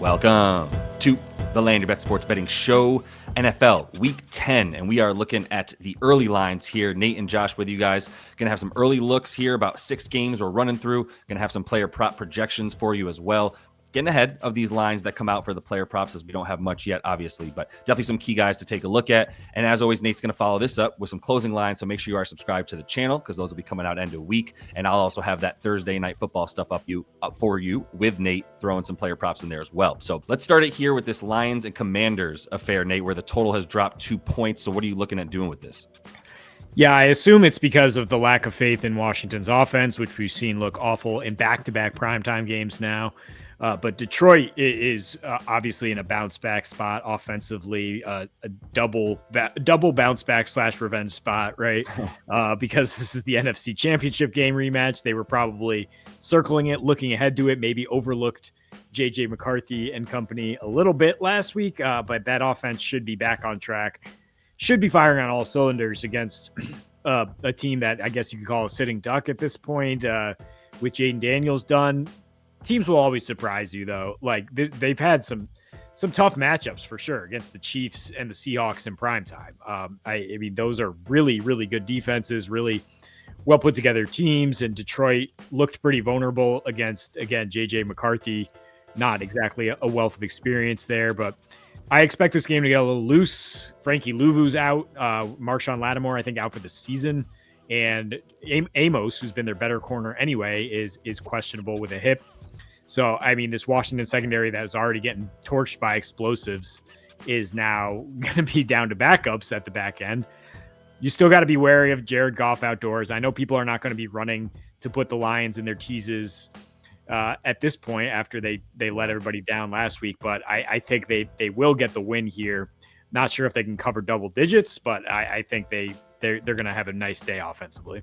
Welcome to the Land Your Bet Sports Betting Show, NFL Week 10, and we are looking at the early lines here. Nate and Josh with you guys. Going to have some early looks here, about 6 games we're running through. Going to have some player prop projections for you as well. Getting ahead of these lines that come out for the player props, as we don't have much yet, obviously, but definitely some key guys to take a look at. And as always, Nate's going to follow this up with some closing lines, so make sure you are subscribed to the channel because those will be coming out end of week. And I'll also have that Thursday night football stuff up for you with Nate, throwing some player props in there as well. So let's start it here with this Lions and Commanders affair, Nate, where the total has dropped 2 points. So what are you looking at doing with this? Yeah, I assume it's because of the lack of faith in Washington's offense, which we've seen look awful in back-to-back primetime games now. But Detroit is obviously in a bounce-back spot offensively, a double bounce-back / revenge spot, right? Because this is the NFC Championship game rematch. They were probably circling it, looking ahead to it, maybe overlooked J.J. McCarthy and company a little bit last week, but that offense should be back on track. Should be firing on all cylinders against a team that I guess you could call a sitting duck at this point. With Jaden Daniels done, teams will always surprise you though. Like they've had some tough matchups for sure against the Chiefs and the Seahawks in primetime. I mean, those are really, really good defenses, really well put together teams. And Detroit looked pretty vulnerable against, again, J.J. McCarthy. Not exactly a wealth of experience there, but I expect this game to get a little loose. Frankie Louvu's out. Marshawn Lattimore, I think, out for the season. And Amos, who's been their better corner anyway, is questionable with a hip. So, I mean, this Washington secondary that is already getting torched by explosives is now going to be down to backups at the back end. You still got to be wary of Jared Goff outdoors. I know people are not going to be running to put the Lions in their teases at this point after they let everybody down last week, but I think they will get the win here. Not sure if they can cover double digits, but I think they're going to have a nice day offensively.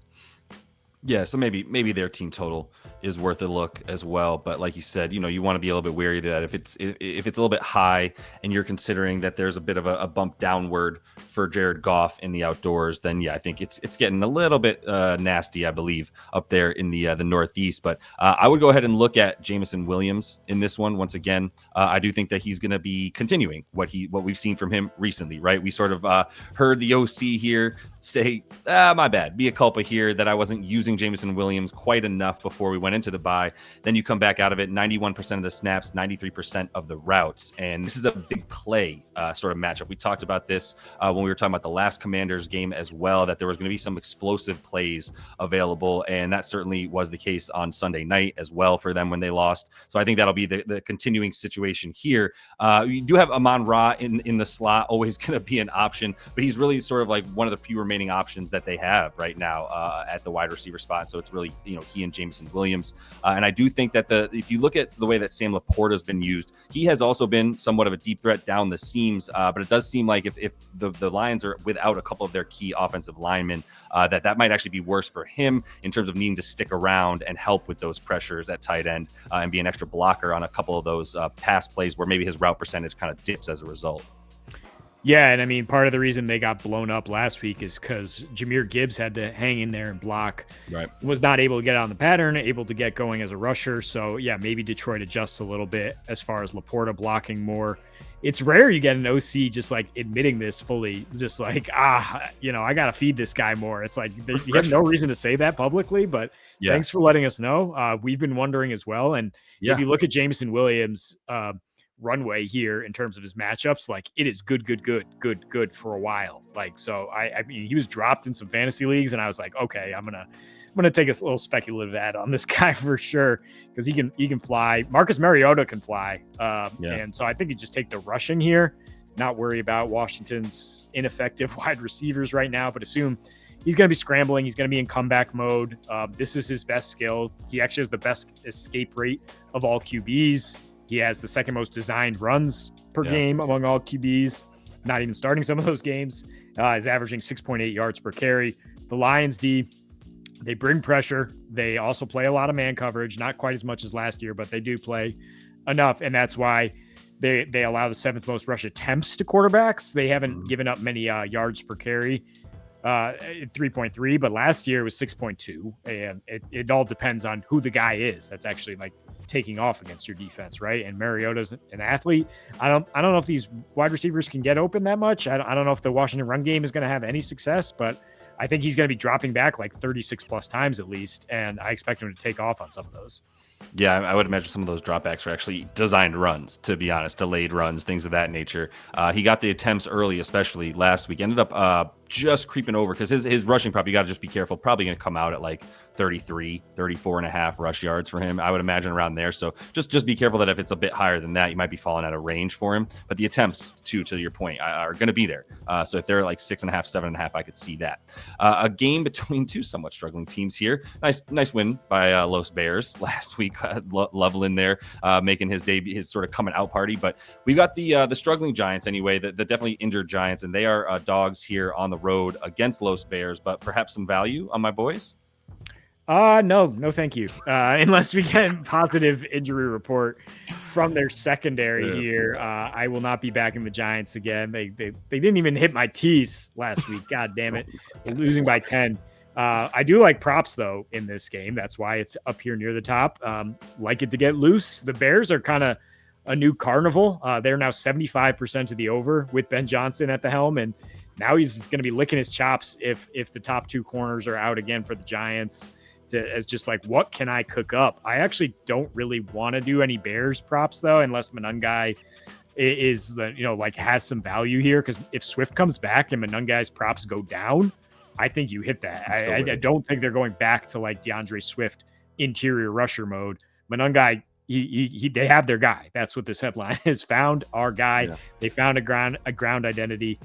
Yeah, so maybe their team total is worth a look as well. But like you said, you want to be a little bit wary of that. If it's a little bit high and you're considering that there's a bit of a bump downward for Jared Goff in the outdoors, then yeah, I think it's getting a little bit nasty, I believe, up there in the Northeast. But I would go ahead and look at Jameson Williams in this one. Once again, I do think that he's going to be continuing what we've seen from him recently, right? We sort of heard the OC here say, my bad, be a culpa here that I wasn't using Jameson Williams quite enough before we went into the bye. Then you come back out of it, 91% of the snaps, 93% of the routes. And this is a big play sort of matchup. We talked about this when we were talking about the last Commanders game as well, that there was going to be some explosive plays available. And that certainly was the case on Sunday night as well for them when they lost. So I think that'll be the continuing situation here. You do have Amon-Ra in the slot, always going to be an option, but he's really sort of like one of the few remaining options that they have right now at the wide receiver spot. So it's really, he and Jameson Williams. And I do think that if you look at the way that Sam Laporta has been used, he has also been somewhat of a deep threat down the seams. But it does seem like if the Lions are without a couple of their key offensive linemen, that might actually be worse for him in terms of needing to stick around and help with those pressures at tight end and be an extra blocker on a couple of those pass plays where maybe his route percentage kind of dips as a result. Yeah, and I mean, part of the reason they got blown up last week is because Jahmyr Gibbs had to hang in there and block. Right. Was not able to get on the pattern, able to get going as a rusher. So, yeah, maybe Detroit adjusts a little bit as far as Laporta blocking more. It's rare you get an OC just like admitting this fully, just like, I got to feed this guy more. It's like you have no reason to say that publicly, but thanks for letting us know. We've been wondering as well. And if you look at Jameson Williams' runway here in terms of his matchups, like it is good for a while. Like, so I mean, he was dropped in some fantasy leagues and I was like, okay, I'm gonna take a little speculative ad on this guy for sure, because he can fly. Marcus Mariota can fly. And so I think you just take the rushing here, not worry about Washington's ineffective wide receivers right now, but assume he's going to be scrambling. He's going to be in comeback mode. This is his best skill. He actually has the best escape rate of all QBs. He has the second most designed runs per game among all QBs, not even starting some of those games. He's averaging 6.8 yards per carry. The Lions D, they bring pressure. They also play a lot of man coverage, not quite as much as last year, but they do play enough. And that's why they allow the 7th most rush attempts to quarterbacks. They haven't given up many yards per carry, 3.3, but last year it was 6.2. And it all depends on who the guy is that's actually like taking off against your defense, right? And Mariota's an athlete. I don't know if these wide receivers can get open that much. I don't know if the Washington run game is going to have any success, but I think he's going to be dropping back like 36 plus times at least, and I expect him to take off on some of those. Yeah, I would imagine some of those dropbacks are actually designed runs, to be honest, delayed runs, things of that nature. He got the attempts early, especially last week. Ended up just creeping over because his rushing prop, you got to just be careful, probably going to come out at like 33, 34 and a half rush yards for him. I would imagine around there. So just be careful that if it's a bit higher than that, you might be falling out of range for him. But the attempts, to your point, are going to be there. So if they're like 6.5, 7.5, I could see that. A game between two somewhat struggling teams here. Nice win by Los Bears last week. Loveland there making his debut, his sort of coming out party. But we've got the struggling Giants anyway, the definitely injured Giants, and they are dogs here on the road against Los Bears, but perhaps some value on my boys? No, thank you. Unless we get positive injury report from their secondary here, I will not be backing the Giants again. They didn't even hit my tees last week. God damn it. Losing by 10. I do like props though in this game. That's why it's up here near the top. Like it to get loose. The Bears are kind of a new carnival. They're now 75% of the over with Ben Johnson at the helm, and now he's going to be licking his chops if the top two corners are out again for the Giants. As just like, what can I cook up? I actually don't really want to do any Bears props though, unless Monungai is has some value here. Because if Swift comes back and Monungai's props go down, I think you hit that. I don't think they're going back to like DeAndre Swift interior rusher mode. Monungai, they have their guy. That's what this headline is. Found our guy. Yeah. They found a ground identity.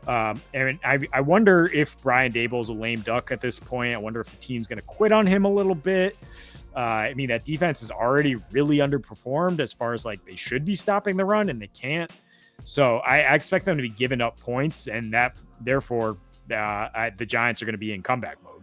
And I wonder if Brian Daboll's a lame duck at this point. I wonder if the team's going to quit on him a little bit. I mean, that defense is already really underperformed as far as like they should be stopping the run and they can't. So I expect them to be giving up points, and that therefore the Giants are going to be in comeback mode.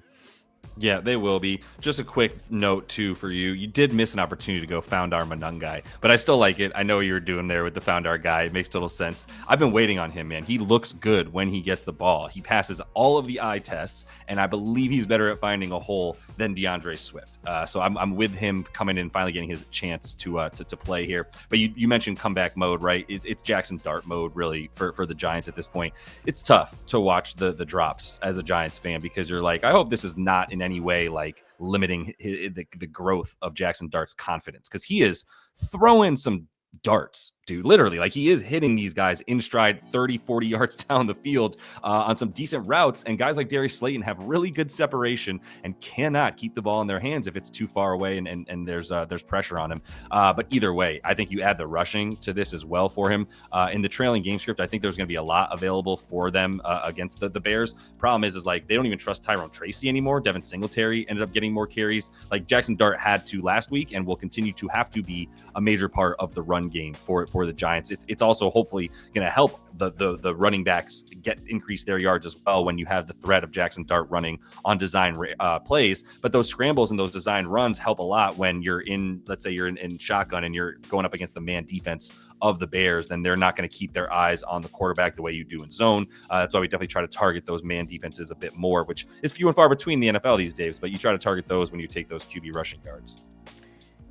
Yeah, they will be. Just a quick note, too, for you. You did miss an opportunity to go found our Monungai, but I still like it. I know what you were doing there with the found our guy. It makes total sense. I've been waiting on him, man. He looks good when he gets the ball. He passes all of the eye tests, and I believe he's better at finding a hole than DeAndre Swift. So I'm with him coming in, finally getting his chance to play here. But you mentioned comeback mode, right? It's Jaxon Dart mode, really, for the Giants at this point. It's tough to watch the drops as a Giants fan because you're like, I hope this is not in any way like limiting the growth of Jaxon Dart's confidence, because he is throwing some darts, dude, literally. Like, he is hitting these guys in stride 30-40 yards down the field on some decent routes, and guys like Darius Slayton have really good separation and cannot keep the ball in their hands if it's too far away and there's pressure on him. But either way, I think you add the rushing to this as well for him. In the trailing game script, I think there's going to be a lot available for them against the Bears. Problem is like they don't even trust Tyrone Tracy anymore. Devin Singletary ended up getting more carries. Like, Jaxon Dart had to last week and will continue to have to be a major part of the run game for the Giants. It's also hopefully going to help the running backs increase their yards as well when you have the threat of Jaxon Dart running on design plays. But those scrambles and those design runs help a lot when you're in, let's say you're in shotgun and you're going up against the man defense of the Bears. Then they're not going to keep their eyes on the quarterback the way you do in zone. That's why we definitely try to target those man defenses a bit more, which is few and far between the NFL these days, but you try to target those when you take those QB rushing yards.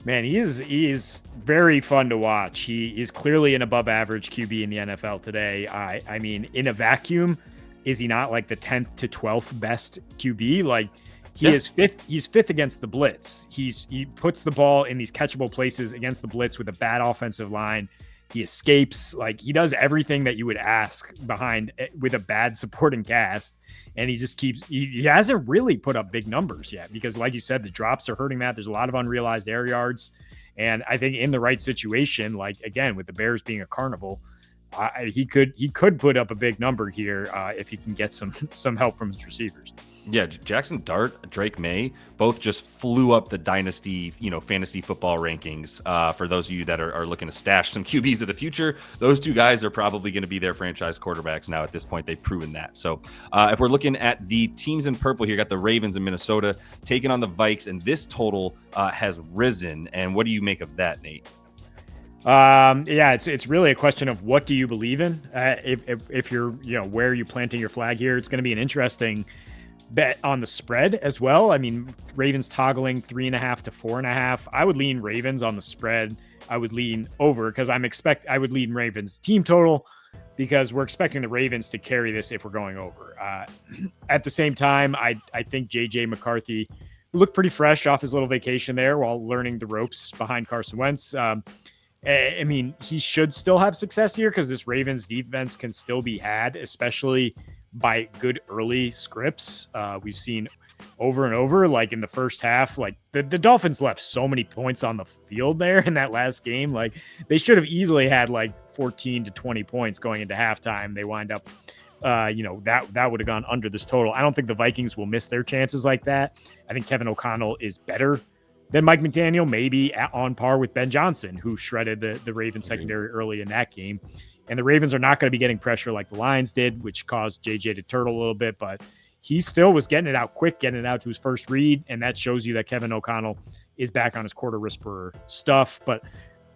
Man, he is very fun to watch. He is clearly an above average QB in the NFL today. I mean, in a vacuum, is he not like the 10th to 12th best QB? Like, he is fifth. He's fifth against the blitz. He puts the ball in these catchable places against the blitz with a bad offensive line. He escapes. Like, he does everything that you would ask behind with a bad supporting cast. And he just keeps, he hasn't really put up big numbers yet because, like you said, the drops are hurting that. There's a lot of unrealized air yards. And I think in the right situation, like, again, with the Bears being a carnival, he could put up a big number here if he can get some help from his receivers. Yeah, Jaxon Dart, Drake May, both just flew up the dynasty, fantasy football rankings. For those of you that are looking to stash some QBs of the future, those two guys are probably going to be their franchise quarterbacks now. At this point, they've proven that. So if we're looking at the teams in purple here, got the Ravens in Minnesota taking on the Vikes, and this total has risen. And what do you make of that, Nate? Yeah, it's really a question of what do you believe in. If you're, where are you planting your flag here? It's going to be an interesting bet on the spread as well. I mean, Ravens toggling 3.5 to 4.5. I would lean Ravens on the spread. I would lean over because I would lean Ravens team total because we're expecting the Ravens to carry this if we're going over. At the same time, I think JJ McCarthy looked pretty fresh off his little vacation there while learning the ropes behind Carson Wentz. I mean, he should still have success here because this Ravens defense can still be had, especially by good early scripts. We've seen over and over, like in the first half, like the Dolphins left so many points on the field there in that last game. Like they should have easily had like 14 to 20 points going into halftime. They wind up, that would have gone under this total. I don't think the Vikings will miss their chances like that. I think Kevin O'Connell is better than Mike McDaniel, maybe on par with Ben Johnson, who shredded the Ravens secondary early in that game. And the Ravens are not going to be getting pressure like the Lions did, which caused JJ to turtle a little bit, but he still was getting it out quick, getting it out to his first read. And that shows you that Kevin O'Connell is back on his quarter whisperer stuff. But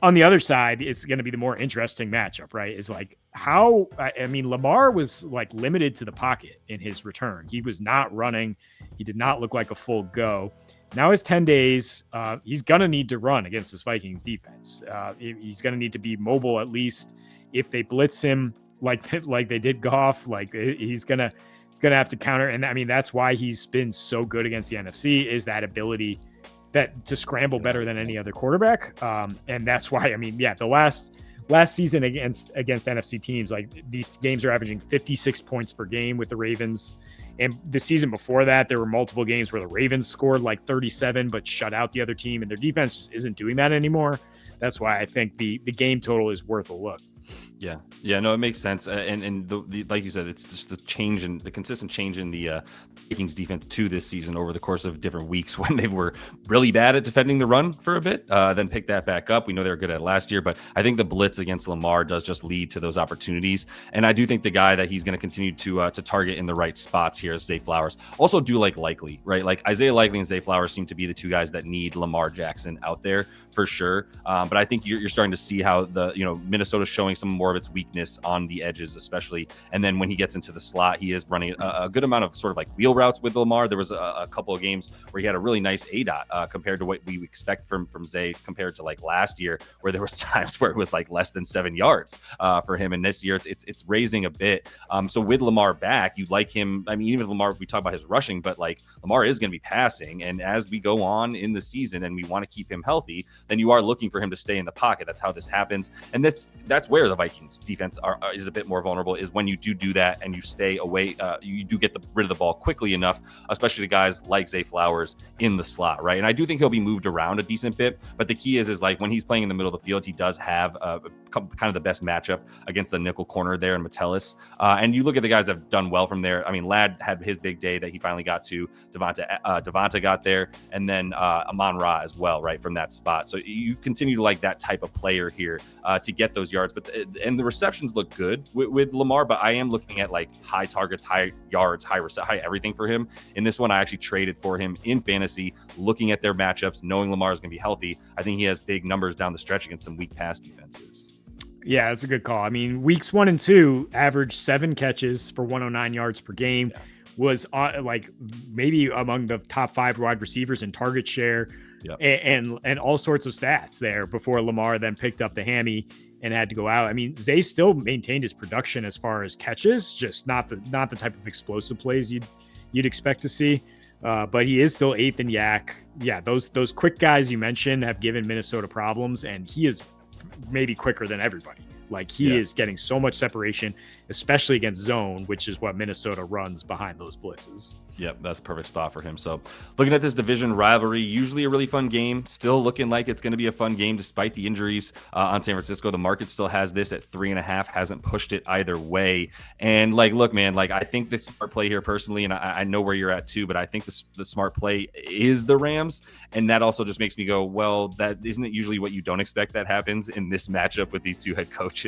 on the other side, it's going to be the more interesting matchup, right? Is like Lamar was like limited to the pocket in his return. He was not running. He did not look like a full go. Now his 10 days, he's going to need to run against this Vikings defense. He's going to need to be mobile at least. If they blitz him like they did Goff, like he's gonna have to counter. And I mean, that's why he's been so good against the NFC, is that ability to scramble better than any other quarterback. And that's why, I mean, the last season against NFC teams, like these games are averaging 56 points per game with the Ravens. And the season before that, there were multiple games where the Ravens scored like 37, but shut out the other team, and their defense isn't doing that anymore. That's why I think the game total is worth a look. Yeah, no, it makes sense. And the like you said, it's just the consistent change in the Vikings defense to this season over the course of different weeks when they were really bad at defending the run for a bit, then pick that back up. We know they were good at it last year, but I think the blitz against Lamar does just lead to those opportunities. And I do think the guy that he's going to continue to target in the right spots here is Zay Flowers. Also do like Likely, right? Like Isaiah Likely and Zay Flowers seem to be the two guys that need Lamar Jackson out there for sure. But I think you're starting to see how Minnesota's showing some more of its weakness on the edges, especially. And then when he gets into the slot, he is running a good amount of sort of like wheel routes with Lamar. There was a couple of games where he had a really nice ADOT compared to what we expect from Zay compared to like last year, where there was times where it was like less than 7 yards for him. And this year it's raising a bit. So with Lamar back, you'd like him. I mean, even if Lamar, we talk about his rushing, but like Lamar is going to be passing. And as we go on in the season and we want to keep him healthy, then you are looking for him to stay in the pocket. That's how this happens. And that's where the Vikings defense is a bit more vulnerable, is when you do that and you stay away. You do get rid of the ball quickly enough, especially the guys like Zay Flowers in the slot, right? And I do think he'll be moved around a decent bit, but the key is like when he's playing in the middle of the field, he does have kind of the best matchup against the nickel corner there in Metellus. And you look at the guys that have done well from there. I mean, Ladd had his big day that he finally got to. Davante got there, and then Amon-Ra as well, right, from that spot. So you continue to like that type of player here to get those yards. And the receptions look good with Lamar, but I am looking at like high targets, high yards, high everything for him. In this one, I actually traded for him in fantasy, looking at their matchups, knowing Lamar is going to be healthy. I think he has big numbers down the stretch against some weak pass defenses. Yeah, that's a good call. I mean, weeks 1 and 2 averaged 7 catches for 109 yards per game. Yeah. Was like maybe among the top 5 wide receivers in target share. Yep. And all sorts of stats there before Lamar then picked up the hammy and had to go out. I mean, Zay still maintained his production as far as catches, just not the type of explosive plays you'd expect to see. But he is still 8th in yak. Yeah, those quick guys you mentioned have given Minnesota problems, and he is maybe quicker than everybody. Like he is getting so much separation, especially against zone, which is what Minnesota runs behind those blitzes. Yep, that's a perfect spot for him. So looking at this division rivalry, usually a really fun game, still looking like it's going to be a fun game despite the injuries on San Francisco. The market still has this at 3.5, hasn't pushed it either way. And like, look, man, like I think the smart play here personally, and I know where you're at too, but I think the smart play is the Rams. And that also just makes me go, well, that isn't it usually what you don't expect that happens in this matchup with these two head coaches.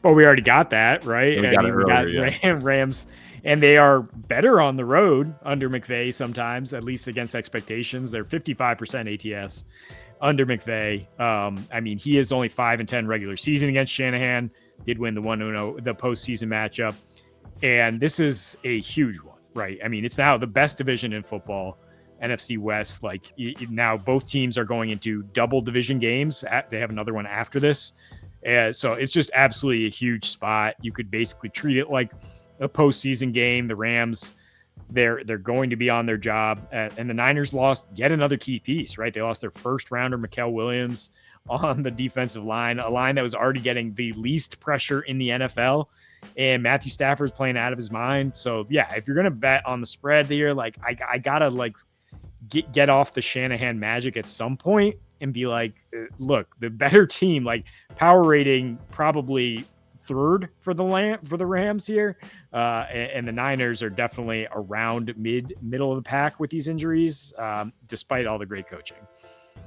But we already got that, right? Yeah, we got it earlier, Rams, and they are better on the road under McVay sometimes, at least against expectations. They're 55% ATS under McVay. I mean, he is only 5-10 regular season against Shanahan. Did win the 1-0 the postseason matchup, and this is a huge one right? I mean, it's now the best division in football, NFC West. Like now, both teams are going into double division games. They have another one after this, so it's just absolutely a huge spot. You could basically treat it like a postseason game. The Rams, they're going to be on their job, and the Niners lost yet another key piece. Right, they lost their first rounder, Jameson Williams, on the defensive line, a line that was already getting the least pressure in the NFL. And Matthew Stafford's playing out of his mind. So yeah, if you're gonna bet on the spread here, like I gotta like get off the Shanahan magic at some point and be like, look, the better team, like power rating probably third for the Rams here, and the Niners are definitely around middle of the pack with these injuries, despite all the great coaching.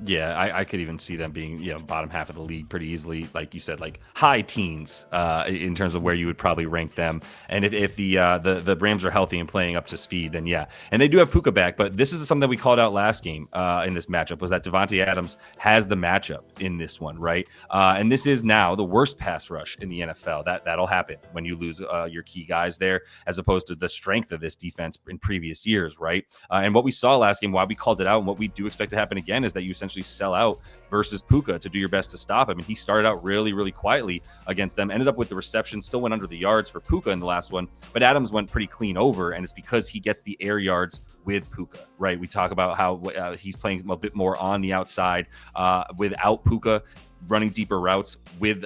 Yeah, I could even see them being, bottom half of the league pretty easily. Like you said, like high teens in terms of where you would probably rank them. And if the Rams are healthy and playing up to speed, then yeah. And they do have Puka back, but this is something that we called out last game in this matchup, was that Davante Adams has the matchup in this one, right? And this is now the worst pass rush in the NFL. That'll happen when you lose your key guys there, as opposed to the strength of this defense in previous years, right? And what we saw last game, why we called it out, and what we do expect to happen again, is that you essentially sell out versus Puka to do your best to stop him. And he started out really, really quietly against them, ended up with the reception, still went under the yards for Puka in the last one, but Adams went pretty clean over, and it's because he gets the air yards with Puka, right? We talk about how he's playing a bit more on the outside without Puka, running deeper routes with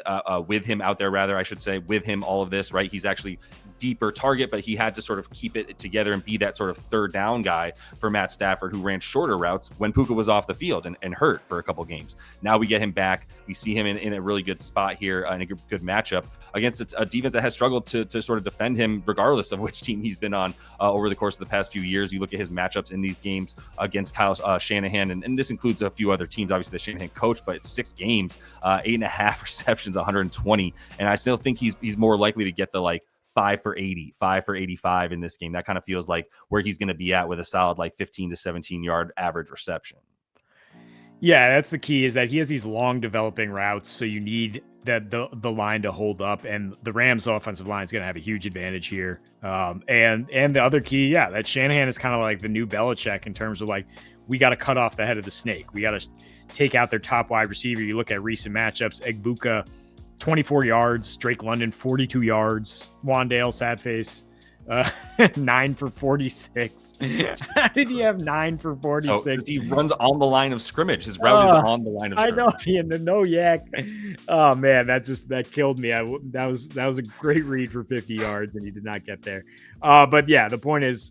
him out there, rather, I should say, with him, all of this, right? He's actually deeper target, but he had to sort of keep it together and be that sort of third down guy for Matt Stafford, who ran shorter routes when Puka was off the field and hurt for a couple games. Now we get him back. We see him in a really good spot here, in a good matchup against a defense that has struggled to sort of defend him regardless of which team he's been on over the course of the past few years. You look at his matchups in these games against Kyle Shanahan, and this includes a few other teams, obviously the Shanahan coach, but it's 6 games, 8.5 receptions, 120. And I still think he's more likely to get the 5 for 80, 5 for 85 in this game. That kind of feels like where he's going to be at with a solid 15 to 17 yard average reception. Yeah, that's the key, is that he has these long developing routes, so you need the line to hold up, and the Rams offensive line is going to have a huge advantage here. And the other key, that Shanahan is kind of like the new Belichick in terms of we got to cut off the head of the snake. We got to take out their top wide receiver. You look at recent matchups, Egbuka, 24 yards, Drake London, 42 yards, Wandale, sad face, 9 for 46. How did he have 9 for 46? So he runs on the line of scrimmage. His route is on the line of scrimmage. I know. He had no yak. Oh man, that killed me. That was a great read for 50 yards, and he did not get there. But yeah, the point is,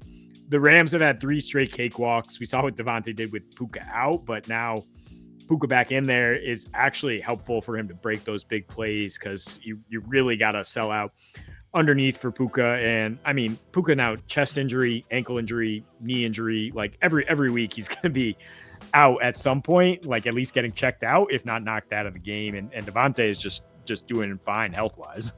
the Rams have had 3 straight cakewalks. We saw what Davante did with Puka out, but now Puka back in there is actually helpful for him to break those big plays, because you really got to sell out underneath for Puka. And I mean, Puka now, chest injury, ankle injury, knee injury, every week he's going to be out at some point, at least getting checked out, if not knocked out of the game. And Davante is just doing fine health wise.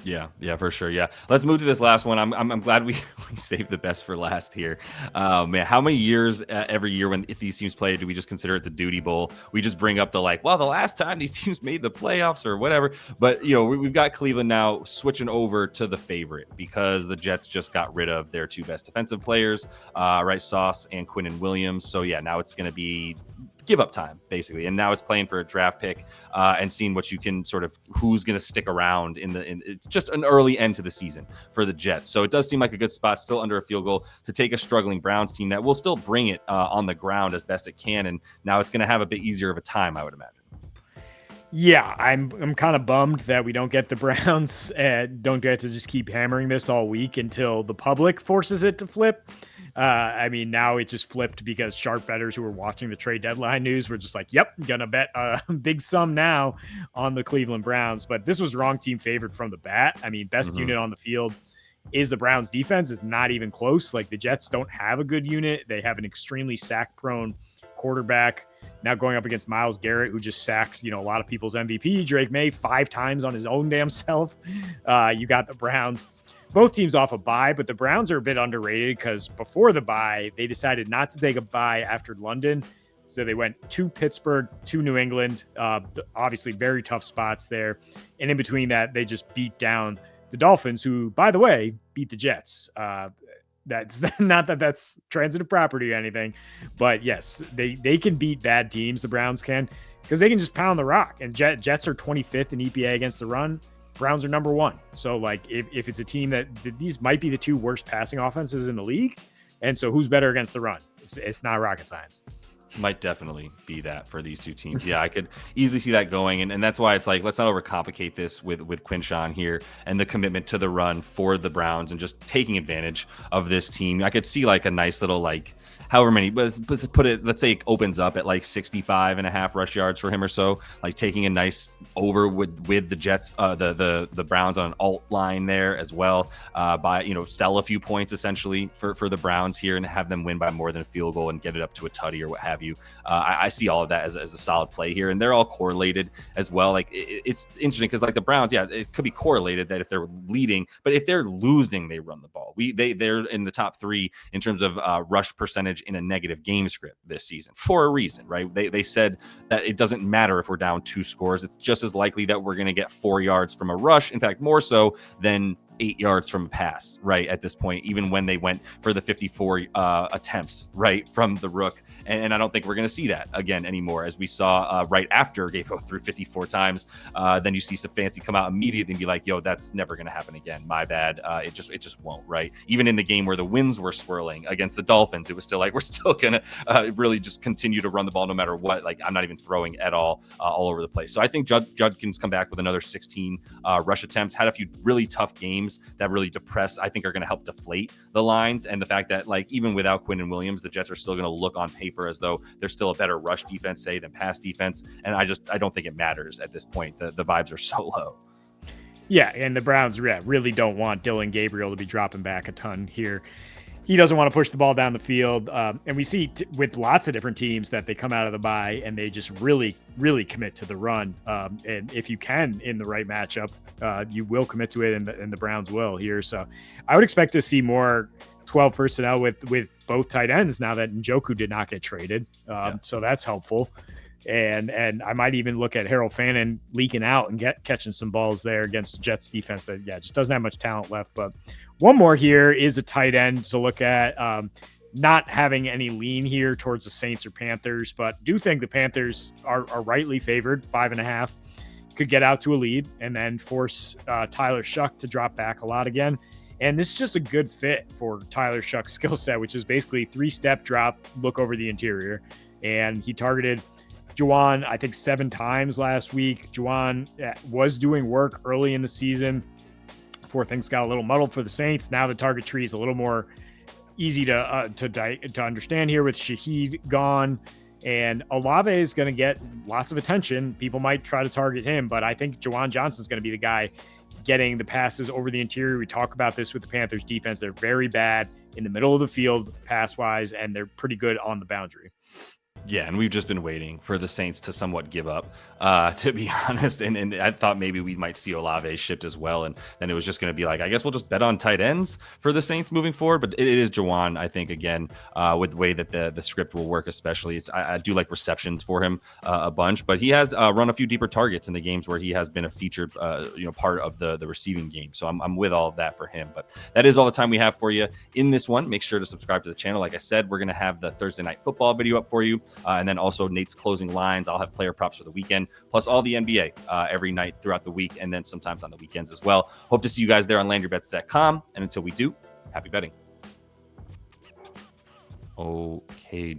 Yeah, for sure. Yeah, let's move to this last one. I'm glad we saved the best for last here. Man, how many years every year if these teams play, do we just consider it the duty bowl? We just bring up the the last time these teams made the playoffs or whatever. But we've got Cleveland now switching over to the favorite, because the Jets just got rid of their 2 best defensive players, right, Sauce and Quinshon Williams. So yeah, now it's going to be give up time, basically. And now it's playing for a draft pick and seeing what you can who's going to stick around it's just an early end to the season for the Jets. So it does seem like a good spot, still under a field goal, to take a struggling Browns team that will still bring it on the ground as best it can. And now it's going to have a bit easier of a time, I would imagine. Yeah, I'm kind of bummed that we don't get the Browns and don't get to just keep hammering this all week until the public forces it to flip. I mean, now it just flipped because sharp bettors who were watching the trade deadline news were just like, yep, gonna bet a big sum now on the Cleveland Browns. But this was wrong team favored from the bat. I mean, best unit on the field is the Browns defense. Is not even close. The Jets don't have a good unit. They have an extremely sack prone quarterback now going up against Myles Garrett, who just sacked, a lot of people's MVP, Drake May, 5 times on his own damn self. You got the Browns. Both teams off a bye, but the Browns are a bit underrated because before the bye, they decided not to take a bye after London. So they went to Pittsburgh, to New England, obviously very tough spots there. And in between that, they just beat down the Dolphins, who, by the way, beat the Jets. That's not that that's transitive property or anything, but yes, they can beat bad teams. The Browns can, because they can just pound the rock. And Jets are 25th in EPA against the run. Browns are number one. So like if it's a team that these might be the two worst passing offenses in the league, and so who's better against the run? It's not rocket science. Might definitely be that for these two teams. Yeah, I could easily see that going. And that's why it's like, let's not overcomplicate this with Quinshon here and the commitment to the run for the Browns and just taking advantage of this team. I could see like a nice little, like, however many, but let's put it, let's say it opens up at like 65.5 rush yards for him or so, like taking a nice over with the Jets, the Browns on an alt line there as well, by, sell a few points essentially for the Browns here and have them win by more than a field goal and get it up to a tutty or what have you. I see all of that as a solid play here, and they're all correlated as well. Like it's interesting because like the Browns, yeah, it could be correlated that if they're leading, but if they're losing, they run the ball. They're in the top 3 in terms of rush percentage in a negative game script this season for a reason, right? They said that it doesn't matter if we're down 2 scores. It's just as likely that we're going to get 4 yards from a rush. In fact, more so than 8 yards from a pass, right? At this point, even when they went for the 54 attempts, right, from the rook. And I don't think we're going to see that again anymore, as we saw right after Gabriel threw 54 times. Then you see Stefanski come out immediately and be like, yo, that's never going to happen again. My bad. It just won't, right? Even in the game where the winds were swirling against the Dolphins, it was still like, we're still going to really just continue to run the ball no matter what. Like, I'm not even throwing at all over the place. So I think Judkins come back with another 16 rush attempts, had a few really tough games that really depressed, I think are going to help deflate the lines. And the fact that like even without Quinshon Williams, the Jets are still going to look on paper as though they're still a better rush defense, say, than pass defense. And I don't think it matters at this point. The vibes are so low. Yeah, and the Browns really don't want Dylan Gabriel to be dropping back a ton here. He doesn't want to push the ball down the field. And we see with lots of different teams that they come out of the bye and they just really, really commit to the run. And if you can, in the right matchup, you will commit to it, and the Browns will here. So I would expect to see more 12 personnel with both tight ends now that Njoku did not get traded. So that's helpful. And I might even look at Harold Fannin leaking out and catching some balls there against the Jets defense that just doesn't have much talent left. But one more here is a tight end to look at. Not having any lean here towards the Saints or Panthers, but do think the Panthers are rightly favored, 5.5. Could get out to a lead and then force Tyler Shuck to drop back a lot again. And this is just a good fit for Tyler Shuck's skill set, which is basically 3-step drop, look over the interior. And he targeted Juwan, I think, 7 times last week. Juwan was doing work early in the season before things got a little muddled for the Saints. Now the target tree is a little more easy to understand here with Shaheed gone. And Olave is going to get lots of attention. People might try to target him, but I think Juwan Johnson is going to be the guy getting the passes over the interior. We talk about this with the Panthers defense. They're very bad in the middle of the field pass-wise, and they're pretty good on the boundary. Yeah, and we've just been waiting for the Saints to somewhat give up, to be honest. And I thought maybe we might see Olave shipped as well. And then it was just going to be like, I guess we'll just bet on tight ends for the Saints moving forward. But it is Juwan, I think, again, with the way that the script will work, especially. I do like receptions for him a bunch. But he has run a few deeper targets in the games where he has been a featured part of the receiving game. So I'm with all of that for him. But that is all the time we have for you in this one. Make sure to subscribe to the channel. Like I said, we're going to have the Thursday Night Football video up for you. And then also Nate's closing lines. I'll have player props for the weekend, plus all the NBA every night throughout the week, and then sometimes on the weekends as well. Hope to see you guys there on landyourbets.com. And until we do, happy betting. Okay.